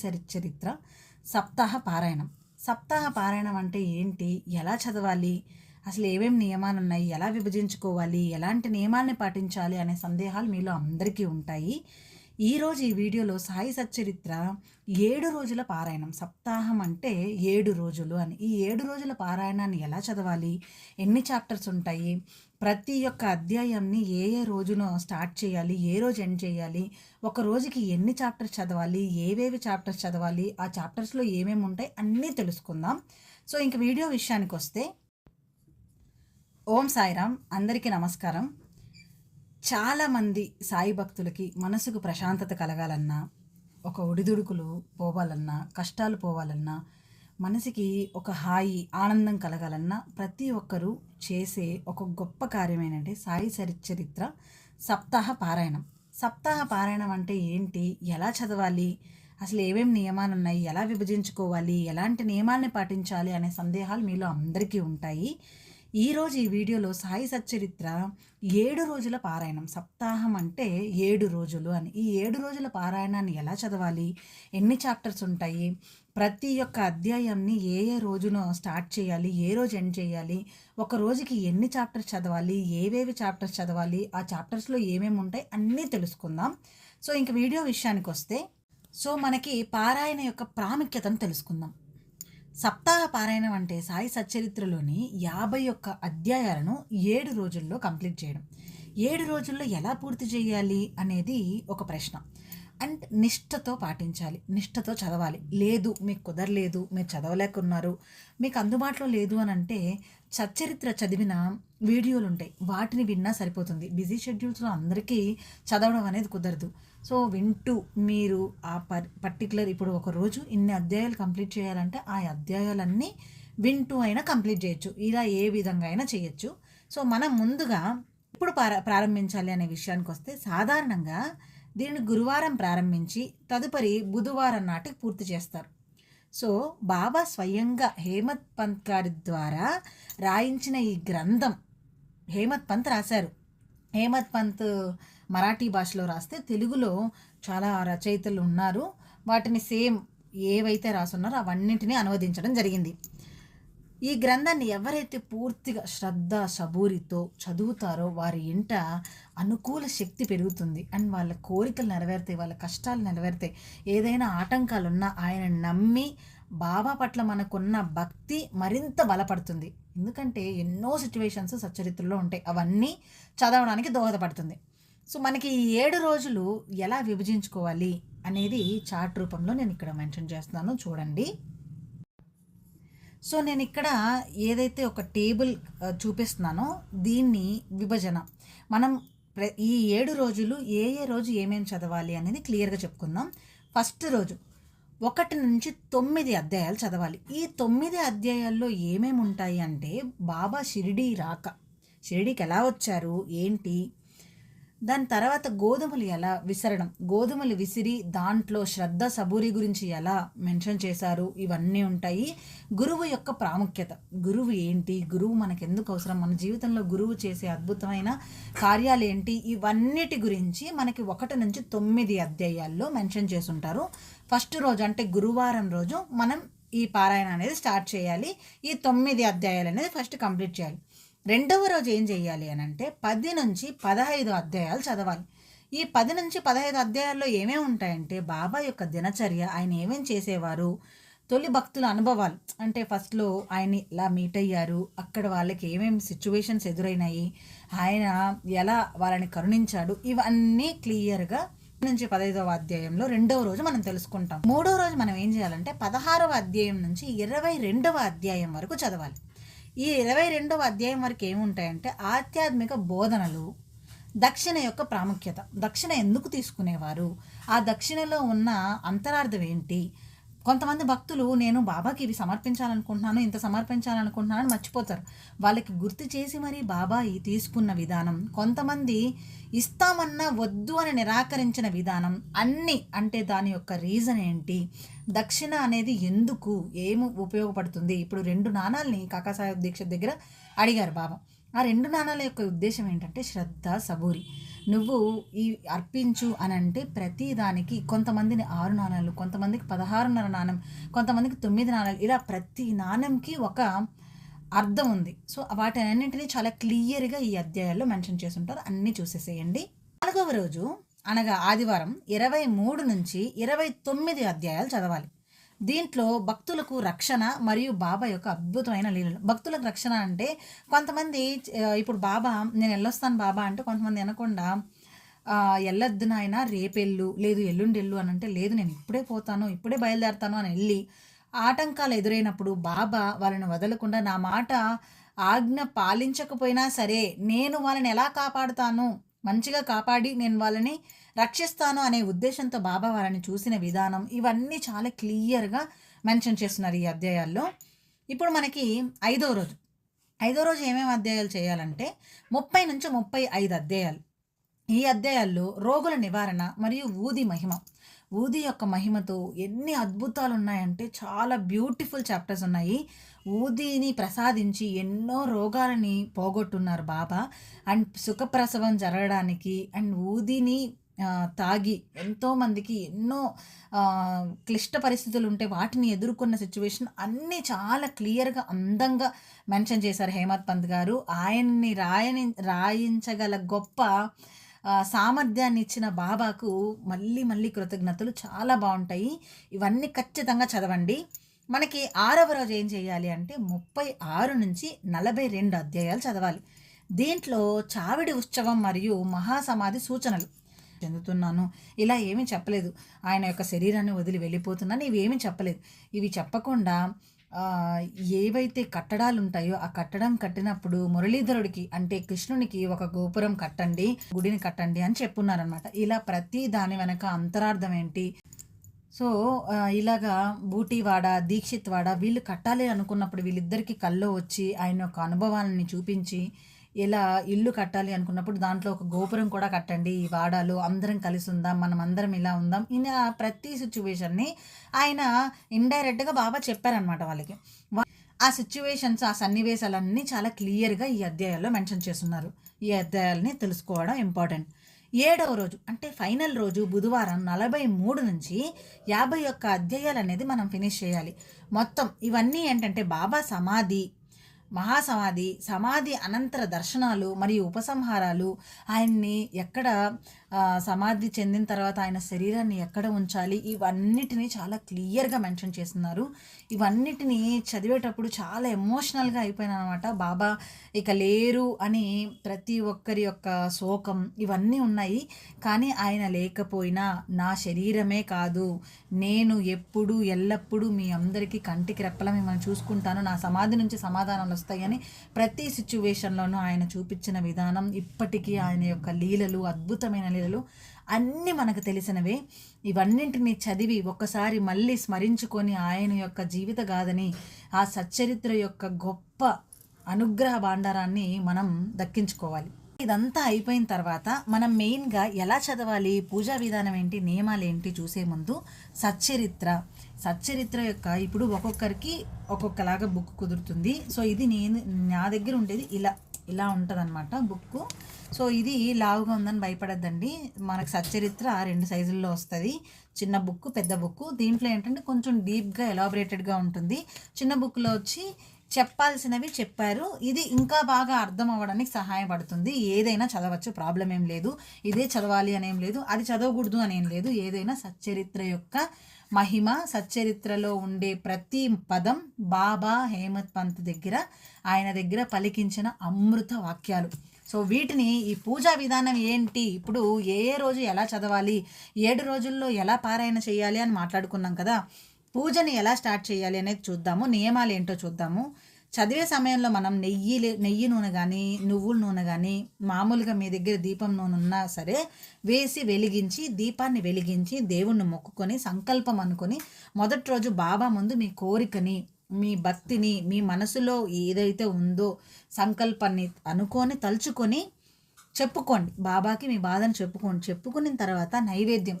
సాయి చరిత్ర సప్తాహ పారాయణం. సప్తాహ పారాయణం అంటే ఏంటి? ఎలా చదవాలి? అసలు ఏమేమి నియమాలు ఉన్నాయి? ఎలా విభజించుకోవాలి? ఎలాంటి నియమాల్ని పాటించాలి? అనే సందేహాలు మీలో అందరికీ ఉంటాయి. ఈరోజు ఈ వీడియోలో సాయి సచ్చరిత్ర 7 రోజుల పారాయణం. సప్తాహం అంటే 7 రోజులు అని. ఈ 7 రోజుల పారాయణాన్ని ఎలా చదవాలి? ఎన్ని చాప్టర్స్ ఉంటాయి? ప్రతి ఒక్క అధ్యాయంని ఏ రోజున స్టార్ట్ చేయాలి? ఏ రోజు ఎండ్ చేయాలి? ఒక రోజుకి ఎన్ని చాప్టర్స్ చదవాలి? ఏవేవి చాప్టర్స్ చదవాలి? ఆ చాప్టర్స్లో ఏమేమి ఉంటాయి? అన్నీ తెలుసుకుందాం. సో ఇంక వీడియో విషయానికి వస్తే, ఓం సాయిరామ్. అందరికీ నమస్కారం. చాలామంది సాయి భక్తులకి మనసుకు ప్రశాంతత కలగాలన్నా, ఒక ఒడిదుడుకులు పోవాలన్నా, కష్టాలు పోవాలన్నా, మనసుకి ఒక హాయి ఆనందం కలగాలన్నా ప్రతి ఒక్కరూ చేసే ఒక గొప్ప కార్యం ఏంటంటే సాయి చరిత్ర సప్తాహ పారాయణం. సప్తాహ పారాయణం అంటే ఏంటి? ఎలా చదవాలి? అసలు ఏమేమి నియమాలు ఉన్నాయి? ఎలా విభజించుకోవాలి? ఎలాంటి నియమాల్ని పాటించాలి? అనే సందేహాలు మీలో అందరికీ ఉంటాయి. ఈరోజు ఈ వీడియోలో సాయి సచ్చరిత్ర 7 రోజుల పారాయణం. సప్తాహం అంటే 7 రోజులు అని. ఈ 7 రోజుల పారాయణాన్ని ఎలా చదవాలి? ఎన్ని చాప్టర్స్ ఉంటాయి? ప్రతి ఒక్క అధ్యాయంని ఏ రోజున స్టార్ట్ చేయాలి? ఏ రోజు ఎండ్ చేయాలి? ఒక రోజుకి ఎన్ని చాప్టర్స్ చదవాలి? ఏవేవి చాప్టర్స్ చదవాలి? ఆ చాప్టర్స్లో ఏమేమి ఉంటాయి? అన్నీ తెలుసుకుందాం. సో ఇంక వీడియో విషయానికి వస్తే, మనకి పారాయణ యొక్క ప్రాముఖ్యతను తెలుసుకుందాం. సప్తాహ పారాయణం అంటే సాయి సచ్చరిత్రలోని 51 అధ్యాయాలను 7 రోజుల్లో కంప్లీట్ చేయడం. 7 రోజుల్లో ఎలా పూర్తి చేయాలి అనేది ఒక ప్రశ్న. అండ్ నిష్ఠతో పాటించాలి, నిష్ఠతో చదవాలి. లేదు మీకు కుదరలేదు, మీరు చదవలేకున్నారు, మీకు అందుబాటులో లేదు అని అంటే సచ్చరిత్ర చదివిన వీడియోలు ఉంటాయి, వాటిని విన్నా సరిపోతుంది. బిజీ షెడ్యూల్స్లో అందరికీ చదవడం అనేది కుదరదు. సో వింటూ మీరు ఆ పర్టికులర్ ఇప్పుడు ఒక రోజు ఇన్ని అధ్యాయాలు కంప్లీట్ చేయాలంటే ఆ అధ్యాయాలన్నీ వింటూ అయినా కంప్లీట్ చేయొచ్చు. ఇలా ఏ విధంగా అయినా చేయొచ్చు. సో మనం ముందుగా ఇప్పుడు ప్రారంభించాలి అనే విషయానికి వస్తే, సాధారణంగా దీనిని గురువారం ప్రారంభించి తదుపరి బుధవారం నాటికి పూర్తి చేస్తారు. సో బాబా స్వయంగా హేమత్ పంత్ గారి ద్వారా రాయించిన ఈ గ్రంథం, హేమత్ పంత్ రాశారు. హేమత్ పంత్ మరాఠీ భాషలో రాస్తే, తెలుగులో చాలా రచయితలు ఉన్నారు. వాటిని సేమ్ ఏవైతే రాసున్నారో అవన్నింటినీ అనువదించడం జరిగింది. ఈ గ్రంథాన్ని ఎవరైతే పూర్తిగా శ్రద్ధ సబూరితో చదువుతారో వారి ఇంట అనుకూల శక్తి పెరుగుతుంది. అండ్ వాళ్ళ కోరికలు నెరవేరుతాయి, వాళ్ళ కష్టాలు నెరవేరుతాయి. ఏదైనా ఆటంకాలు ఉన్నా ఆయన నమ్మి బాబా పట్ల మనకున్న భక్తి మరింత బలపడుతుంది. ఎందుకంటే ఎన్నో సిచ్యువేషన్స్ సచ్చరిత్రలో ఉంటాయి, అవన్నీ చదవడానికి దోహదపడుతుంది. సో మనకి ఈ 7 రోజులు ఎలా విభజించుకోవాలి అనేది చార్ట్ రూపంలో నేను ఇక్కడ మెన్షన్ చేస్తున్నాను, చూడండి. సో నేను ఇక్కడ ఏదైతే ఒక టేబుల్ చూపిస్తున్నానో దీన్ని విభజన మనం ఈ 7 రోజులు ఏ రోజు ఏమేమి చదవాలి అనేది క్లియర్గా చెప్పుకుందాం. ఫస్ట్ రోజు 1 నుంచి 9 అధ్యాయాలు చదవాలి. ఈ 9 అధ్యాయాల్లో ఏమేమి ఉంటాయి అంటే, బాబా షిరిడీ రాక, షిరిడీకి ఎలా వచ్చారు ఏంటి, దాని తర్వాత గోధుమలు ఎలా విసరడం, గోధుమలు విసిరి దాంట్లో శ్రద్ధ సబూరి గురించి ఎలా మెన్షన్ చేశారు, ఇవన్నీ ఉంటాయి. గురువు యొక్క ప్రాముఖ్యత, గురువు ఏంటి, గురువు మనకు ఎందుకు అవసరం, మన జీవితంలో గురువు చేసే అద్భుతమైన కార్యాలు ఏంటి, ఇవన్నిటి గురించి మనకి 1 నుంచి 9 అధ్యాయాల్లో మెన్షన్ చేసి ఉంటారు. ఫస్ట్ రోజు అంటే గురువారం రోజు మనం ఈ పారాయణ అనేది స్టార్ట్ చేయాలి. ఈ 9 అధ్యాయాలు అనేది ఫస్ట్ కంప్లీట్ చేయాలి. రెండవ రోజు ఏం చేయాలి అని అంటే 10 నుంచి 15 అధ్యాయాలు చదవాలి. ఈ 10 నుంచి 15 అధ్యాయాల్లో ఏమేమి ఉంటాయంటే, బాబా యొక్క దినచర్య, ఆయన ఏమేమి చేసేవారు, తొలి భక్తుల అనుభవాలు, అంటే ఫస్ట్లో ఆయన ఎలా మీట్ అయ్యారు, అక్కడ వాళ్ళకి ఏమేమి సిచ్యువేషన్స్ ఎదురైనాయి, ఆయన ఎలా వాళ్ళని కరుణించాడు, ఇవన్నీ క్లియర్గా నుంచి 15వ అధ్యాయంలో రెండవ రోజు మనం తెలుసుకుంటాం. మూడవ రోజు మనం ఏం చేయాలంటే 16వ అధ్యాయం నుంచి 22వ అధ్యాయం వరకు చదవాలి. ఈ 22వ అధ్యాయం వరకు ఏముంటాయంటే ఆధ్యాత్మిక బోధనలు, దక్షిణ యొక్క ప్రాముఖ్యత, దక్షిణ ఎందుకు తీసుకునేవారు, ఆ దక్షిణలో ఉన్న అంతరార్థం ఏంటి. కొంతమంది భక్తులు నేను బాబాకి ఇవి సమర్పించాలనుకుంటున్నాను, ఇంత సమర్పించాలనుకుంటున్నాను అని మర్చిపోతారు. వాళ్ళకి గుర్తు చేసి మరి బాబా తీసుకున్న విధానం, కొంతమంది ఇస్తామన్నా వద్దు అని నిరాకరించిన విధానం, అన్నీ అంటే దాని యొక్క రీజన్ ఏంటి, దక్షిణ అనేది ఎందుకు, ఏమి ఉపయోగపడుతుంది. ఇప్పుడు 2 నాణాలని కాకాసాహెబ్ దీక్షిత్ దగ్గర అడిగారు బాబా. ఆ 2 నాణాల యొక్క ఉద్దేశ్యం ఏంటంటే శ్రద్ధ, సబూరి. నువ్వు ఈ అర్పించు అనంటే ప్రతి దానికి కొంతమందిని 6 నాణాలు, కొంతమందికి 16.5 నాణెం, కొంతమందికి 9 నాణాలు, ఇలా ప్రతి నాణెంకి ఒక అర్థం ఉంది. సో, వాటన్నింటినీ చాలా క్లియర్‌గా ఈ అధ్యాయాల్లో మెన్షన్ చేసుంటారు. అన్నీ చూసేసేయండి. 4వ రోజు అనగా ఆదివారం 23 నుంచి 29 అధ్యాయాలు చదవాలి. దీంట్లో భక్తులకు రక్షణ మరియు బాబా యొక్క అద్భుతమైన లీలలు. భక్తులకు రక్షణ అంటే కొంతమంది ఇప్పుడు బాబా నేను ఎళ్ళొస్తాను బాబా అంటే కొంతమంది వినకుండా ఎళ్ళొద్దు నాయన రేపెళ్ళు, లేదు ఎల్లుండెళ్ళు అని అంటే, లేదు నేను ఇప్పుడే పోతాను, ఇప్పుడే బయలుదేరతాను అని వెళ్ళి ఆటంకాలు ఎదురైనప్పుడు బాబా వాళ్ళని వదలకుండా నా మాట ఆజ్ఞ పాలించకపోయినా సరే నేను వాళ్ళని ఎలా కాపాడుతాను, మంచిగా కాపాడి నేను వాళ్ళని రక్షిస్తాను అనే ఉద్దేశంతో బాబా వాళ్ళని చూసిన విధానం ఇవన్నీ చాలా క్లియర్గా మెన్షన్ చేస్తున్నారు ఈ అధ్యాయాల్లో. ఇప్పుడు మనకి 5వ రోజు. 5వ రోజు ఏమేమి అధ్యాయాలు చేయాలంటే 30 నుంచి 35 అధ్యాయాలు. ఈ అధ్యాయాల్లో రోగుల నివారణ మరియు ఊది మహిమ. ఊది యొక్క మహిమతో ఎన్ని అద్భుతాలు ఉన్నాయంటే చాలా బ్యూటిఫుల్ చాప్టర్స్ ఉన్నాయి. ఊదిని ప్రసాదించి ఎన్నో రోగాలని పోగొట్టున్నారు బాబా. అండ్ సుఖప్రసవం జరగడానికి అండ్ ఊదిని తాగి ఎంతోమందికి ఎన్నో క్లిష్ట పరిస్థితులు ఉంటే వాటిని ఎదుర్కొన్న సిచ్యువేషన్ అన్నీ చాలా క్లియర్గా అందంగా మెన్షన్ చేశారు హేమత్ పంత్ గారు. ఆయన్ని రాయించగల గొప్ప సామర్థ్యాన్ని ఇచ్చిన బాబాకు మళ్ళీ మళ్ళీ కృతజ్ఞతలు. చాలా బాగుంటాయి. ఇవన్నీ ఖచ్చితంగా చదవండి. మనకి 6వ రోజు ఏం చేయాలి అంటే 36 నుంచి 42 అధ్యాయాలు చదవాలి. దీంట్లో చావిడి ఉత్సవం మరియు మహాసమాధి సూచనలు చెందుతున్నాను ఇలా ఏమీ చెప్పలేదు. ఆయన యొక్క శరీరాన్ని వదిలి వెళ్ళిపోతున్నాను ఇవేమీ చెప్పలేదు. ఇవి చెప్పకుండా ఏవైతే కట్టడాలు ఉంటాయో ఆ కట్టడం కట్టినప్పుడు మురళీధరుడికి అంటే కృష్ణునికి ఒక గోపురం కట్టండి, గుడిని కట్టండి అని చెప్పున్నారనమాట. ఇలా ప్రతి దాని వెనక అంతరార్థం ఏంటి. సో ఇలాగా బూటీవాడ, దీక్షిత్ వాడ వీళ్ళు కట్టాలి అనుకున్నప్పుడు వీళ్ళిద్దరికీ కల్లో వచ్చి ఆయన యొక్క అనుభవాలని చూపించి ఇలా ఇల్లు కట్టాలి అనుకున్నప్పుడు దాంట్లో ఒక గోపురం కూడా కట్టండి, ఈ వాడాలో అందరం కలిసి ఉందాం, మనం అందరం ఇలా ఉందాం. ఇలా ప్రతి సిచ్యువేషన్ని ఆయన ఇండైరెక్ట్గా బాబా చెప్పారనమాట వాళ్ళకి. ఆ సిచ్యువేషన్స్ ఆ సన్నివేశాలన్నీ చాలా క్లియర్గా ఈ అధ్యాయాల్లో మెన్షన్ చేస్తున్నారు. ఈ అధ్యాయాలని తెలుసుకోవడం ఇంపార్టెంట్. 7వ రోజు అంటే ఫైనల్ రోజు బుధవారం 43 నుంచి 51 అధ్యాయాలు అనేది మనం ఫినిష్ చేయాలి. మొత్తం ఇవన్నీ ఏంటంటే బాబా సమాధి, మహాసమాధి, సమాధి అనంతర దర్శనాలు మరియు ఉపసంహారాలు, ఆయన్ని ఎక్కడ సమాధి చెందిన తర్వాత ఆయన శరీరాన్ని ఎక్కడ ఉంచాలి, ఇవన్నిటినీ చాలా క్లియర్గా మెన్షన్ చేస్తున్నారు. ఇవన్నిటినీ చదివేటప్పుడు చాలా ఎమోషనల్గా అయిపోయాను అనమాట. బాబా ఇక లేరు అని ప్రతి ఒక్కరి యొక్క శోకం ఇవన్నీ ఉన్నాయి. కానీ ఆయన లేకపోయినా నా శరీరమే కాదు, నేను ఎప్పుడు ఎల్లప్పుడూ మీ అందరికీ కంటికి రెప్పలా మిమ్మల్ని చూసుకుంటాను, నా సమాధి నుంచి సమాధానాలు వస్తాయని ప్రతి సిచ్యువేషన్లోనూ ఆయన చూపించిన విధానం, ఇప్పటికీ ఆయన యొక్క లీలలు, అద్భుతమైన లీలలు అన్నీ మనకు తెలిసినవే. ఇవన్నింటినీ చదివి ఒక్కసారి మళ్ళీ స్మరించుకొని ఆయన యొక్క జీవిత గాథని, ఆ సచ్చరిత్ర యొక్క గొప్ప అనుగ్రహ భాండారాన్ని మనం దక్కించుకోవాలి. ఇదంతా అయిపోయిన తర్వాత మనం మెయిన్గా ఎలా చదవాలి, పూజా విధానం ఏంటి, నియమాలు ఏంటి చూసే ముందు సచ్చరిత్ర యొక్క ఇప్పుడు ఒక్కొక్కరికి ఒక్కొక్కలాగా బుక్ కుదురుతుంది. సో ఇది నా దగ్గర ఉండేది ఇలా ఉంటుంది అనమాట బుక్. సో ఇది లావుగా ఉందని భయపడద్దండి, మనకు సచ్చరిత్ర 2 సైజుల్లో వస్తుంది, చిన్న బుక్ పెద్ద బుక్. దీంట్లో ఏంటంటే కొంచెం డీప్గా ఎలాబరేటెడ్గా ఉంటుంది. చిన్న బుక్లో వచ్చి చెప్పాల్సినవి చెప్పారు, ఇది ఇంకా బాగా అర్థం అవ్వడానికి సహాయపడుతుంది. ఏదైనా చదవచ్చు, ప్రాబ్లం ఏం లేదు. ఇదే చదవాలి అనేం లేదు, అది చదవకూడదు అనేం లేదు. ఏదైనా సచ్చరిత్ర యొక్క మహిమ, సచ్చరిత్రలో ఉండే ప్రతి పదం బాబా హేమత్ పంత్ దగ్గర, ఆయన దగ్గర పలికించిన అమృత వాక్యాలు. సో వీటిని ఈ పూజా విధానం ఏంటి, ఇప్పుడు ఏ రోజు ఎలా చదవాలి, 7 రోజుల్లో ఎలా పారాయణ చేయాలి అని మాట్లాడుకున్నాం కదా. పూజని ఎలా స్టార్ట్ చేయాలి అనేది చూద్దాము, నియమాలు ఏంటో చూద్దాము. చదివే సమయంలో మనం నెయ్యి నూనె కానీ నువ్వుల నూనె కానీ మామూలుగా మీ దగ్గర దీపం నూనె ఉన్నా సరే వేసి వెలిగించి, దీపాన్ని వెలిగించి దేవుణ్ణి మొక్కుకొని సంకల్పం అనుకొని మొదటి రోజు బాబా ముందు మీ కోరికని, మీ భక్తిని, మీ మనసులో ఏదైతే ఉందో సంకల్పాన్ని అనుకొని తలుచుకొని చెప్పుకోండి. బాబాకి మీ బాధను చెప్పుకున్న తర్వాత నైవేద్యం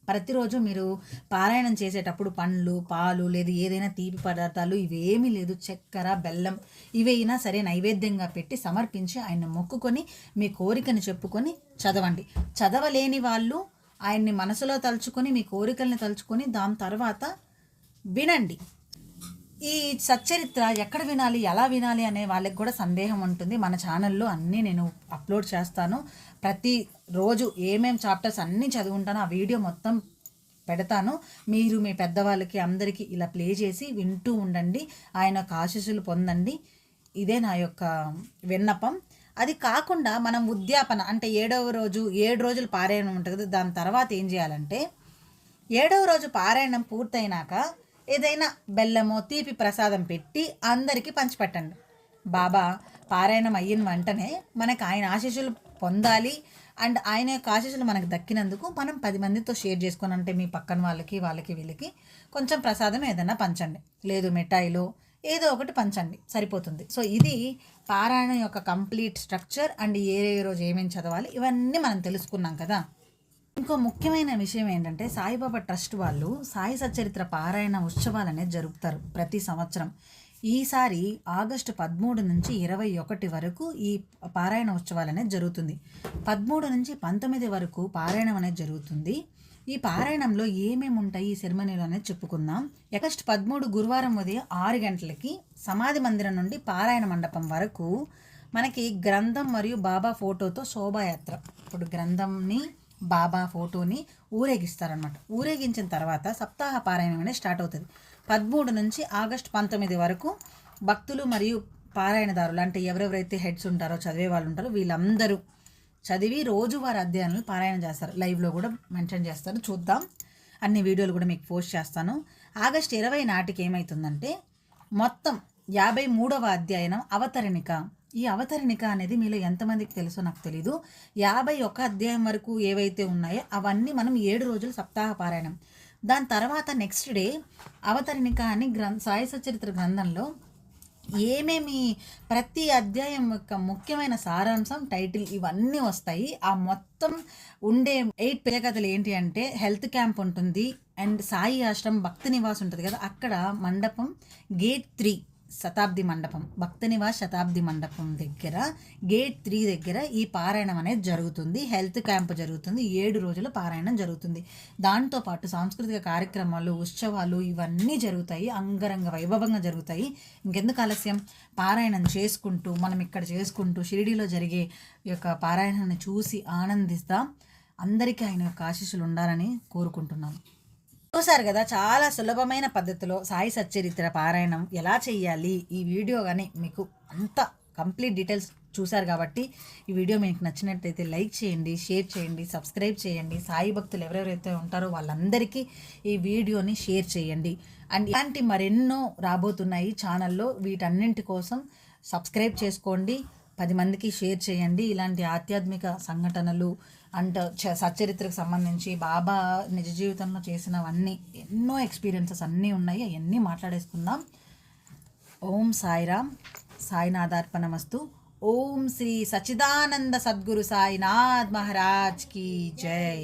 ప్రతిరోజు మీరు పారాయణం చేసేటప్పుడు పండ్లు, పాలు లేదు ఏదైనా తీపి పదార్థాలు ఇవేమీ లేదు, చక్కెర, బెల్లం ఇవైనా సరే నైవేద్యంగా పెట్టి సమర్పించి ఆయన మొక్కుకొని మీ కోరికని చెప్పుకొని చదవండి. చదవలేని వాళ్ళు ఆయన్ని మనసులో తలుచుకొని మీ కోరికల్ని తలుచుకొని దాని తర్వాత వినండి. ఈ సచ్చరిత్ర ఎక్కడ వినాలి, ఎలా వినాలి అనే వాళ్ళకి కూడా సందేహం ఉంటుంది. మన ఛానల్లో అన్నీ నేను అప్లోడ్ చేస్తాను. ప్రతి రోజు ఏమేం చాప్టర్స్ అన్నీ చదువుంటానో ఆ వీడియో మొత్తం పెడతాను. మీరు మీ పెద్దవాళ్ళకి అందరికీ ఇలా ప్లే చేసి వింటూ ఉండండి, ఆయన యొక్క ఆశీస్సులు పొందండి. ఇదే నా యొక్క విన్నపం. అది కాకుండా మనం ఉద్యాపన అంటే 7వ రోజు 7 రోజులు పారాయణం ఉంటుంది కదా, దాని తర్వాత ఏం చేయాలంటే 7వ రోజు పారాయణం పూర్తయినాక ఏదైనా బెల్లమో తీపి ప్రసాదం పెట్టి అందరికీ పంచిపెట్టండి. బాబా పారాయణం అయిన వెంటనే మనకు ఆయన ఆశీస్సులు పొందాలి అండ్ ఆయన యొక్క ఆశీస్సులు మనకు దక్కినందుకు మనం 10 మందితో షేర్ చేసుకొని, అంటే మీ పక్కన వాళ్ళకి వీళ్ళకి కొంచెం ప్రసాదం ఏదైనా పంచండి, లేదు మిఠాయిలు ఏదో ఒకటి పంచండి, సరిపోతుంది. సో ఇది పారాయణం యొక్క కంప్లీట్ స్ట్రక్చర్ అండ్ ఏ రోజు ఏమేమి చదవాలి ఇవన్నీ మనం తెలుసుకున్నాం కదా. ఇంకో ముఖ్యమైన విషయం ఏంటంటే సాయిబాబా ట్రస్ట్ వాళ్ళు సాయి సచ్చరిత్ర పారాయణ ఉత్సవాలు అనేది జరుపుతారు ప్రతి సంవత్సరం. ఈసారి ఆగస్టు 13 నుంచి 21 వరకు ఈ పారాయణ ఉత్సవాలు అనేది జరుగుతుంది. 13 నుంచి 19 వరకు పారాయణం అనేది జరుగుతుంది. ఈ పారాయణంలో ఏమేమి ఉంటాయి ఈ సెరమనీలో అనేది చెప్పుకుందాం. ఆగస్టు 13 గురువారం ఉదయం 6 గంటలకి సమాధి మందిరం నుండి పారాయణ మండపం వరకు మనకి గ్రంథం మరియు బాబా ఫోటోతో శోభాయాత్ర, ఇప్పుడు గ్రంథంని బాబా ఫోటోని ఊరేగిస్తారనమాట. ఊరేగించిన తర్వాత సప్తాహ పారాయణం అనేది స్టార్ట్ అవుతుంది. 13 నుంచి ఆగస్టు 19 వరకు భక్తులు మరియు పారాయణదారులు అంటే ఎవరెవరైతే హెడ్స్ ఉంటారో చదివే వాళ్ళు ఉంటారో వీళ్ళందరూ చదివి రోజువారి అధ్యాయాలను పారాయణ చేస్తారు. లైవ్లో కూడా మెన్షన్ చేస్తారు, చూద్దాం. అన్ని వీడియోలు కూడా మీకు పోస్ట్ చేస్తాను. ఆగస్టు 20 నాటికి ఏమవుతుందంటే మొత్తం 53వ అధ్యాయం అవతరణిక. ఈ అవతరణిక అనేది మీలో ఎంతమందికి తెలుసో నాకు తెలీదు. 51 అధ్యాయం వరకు ఏవైతే ఉన్నాయో అవన్నీ మనం 7 రోజులు సప్తాహ పారాయణం. దాని తర్వాత నెక్స్ట్ డే అవతరణిక అని సాయి సచరిత్ర గ్రంథంలో ఏమేమి ప్రతి అధ్యాయం యొక్క ముఖ్యమైన సారాంశం, టైటిల్ ఇవన్నీ వస్తాయి. ఆ మొత్తం ఉండే 8 ప్రత్యేకతలు ఏంటి అంటే హెల్త్ క్యాంప్ ఉంటుంది అండ్ సాయి ఆశ్రమం భక్తి నివాస్ ఉంటుంది కదా, అక్కడ మండపం గేట్ 3 శతాబ్ది మండపం, భక్త నివాస్ శతాబ్ది మండపం దగ్గర గేట్ 3 దగ్గర ఈ పారాయణం అనేది జరుగుతుంది. హెల్త్ క్యాంప్ జరుగుతుంది. 7 రోజుల పారాయణం జరుగుతుంది. దాంతోపాటు సాంస్కృతిక కార్యక్రమాలు, ఉత్సవాలు ఇవన్నీ జరుగుతాయి, అంగరంగ వైభవంగా జరుగుతాయి. ఇంకెందుకు ఆలస్యం, పారాయణం చేసుకుంటూ మనం ఇక్కడ చేసుకుంటూ షిరిడీలో జరిగే ఈ యొక్క పారాయణాన్ని చూసి ఆనందిస్తాం. అందరికీ ఆయన యొక్క ఆశీస్సులు ఉండాలని కోరుకుంటున్నాను. చూసారు కదా, చాలా సులభమైన పద్ధతిలో సాయి సచ్చరిత్ర పారాయణం ఎలా చేయాలి ఈ వీడియో కానీ మీకు అంత కంప్లీట్ డీటెయిల్స్ చూసారు కాబట్టి ఈ వీడియో మీకు నచ్చినట్లయితే లైక్ చేయండి, షేర్ చేయండి, సబ్స్క్రైబ్ చేయండి. సాయి భక్తులు ఎవరెవరైతే ఉంటారో వాళ్ళందరికీ ఈ వీడియోని షేర్ చేయండి. అండ్ ఇలాంటి మరెన్నో రాబోతున్నాయి ఛానల్లో, వీటన్నింటి కోసం సబ్స్క్రైబ్ చేసుకోండి, 10 మందికి షేర్ చేయండి. ఇలాంటి ఆధ్యాత్మిక సంఘటనలు అండ్ సచ్చరిత్రకు సంబంధించి బాబా నిజ జీవితంలో చేసినవన్నీ ఎన్నో ఎక్స్పీరియన్సెస్ అన్నీ ఉన్నాయి, అవన్నీ మాట్లాడేసుకుందాం. ఓం సాయిరామ్, సాయినాథార్పణమస్తు. ఓం శ్రీ సచ్చిదానంద సద్గురు సాయినాథ్ మహారాజ్ కీ జై.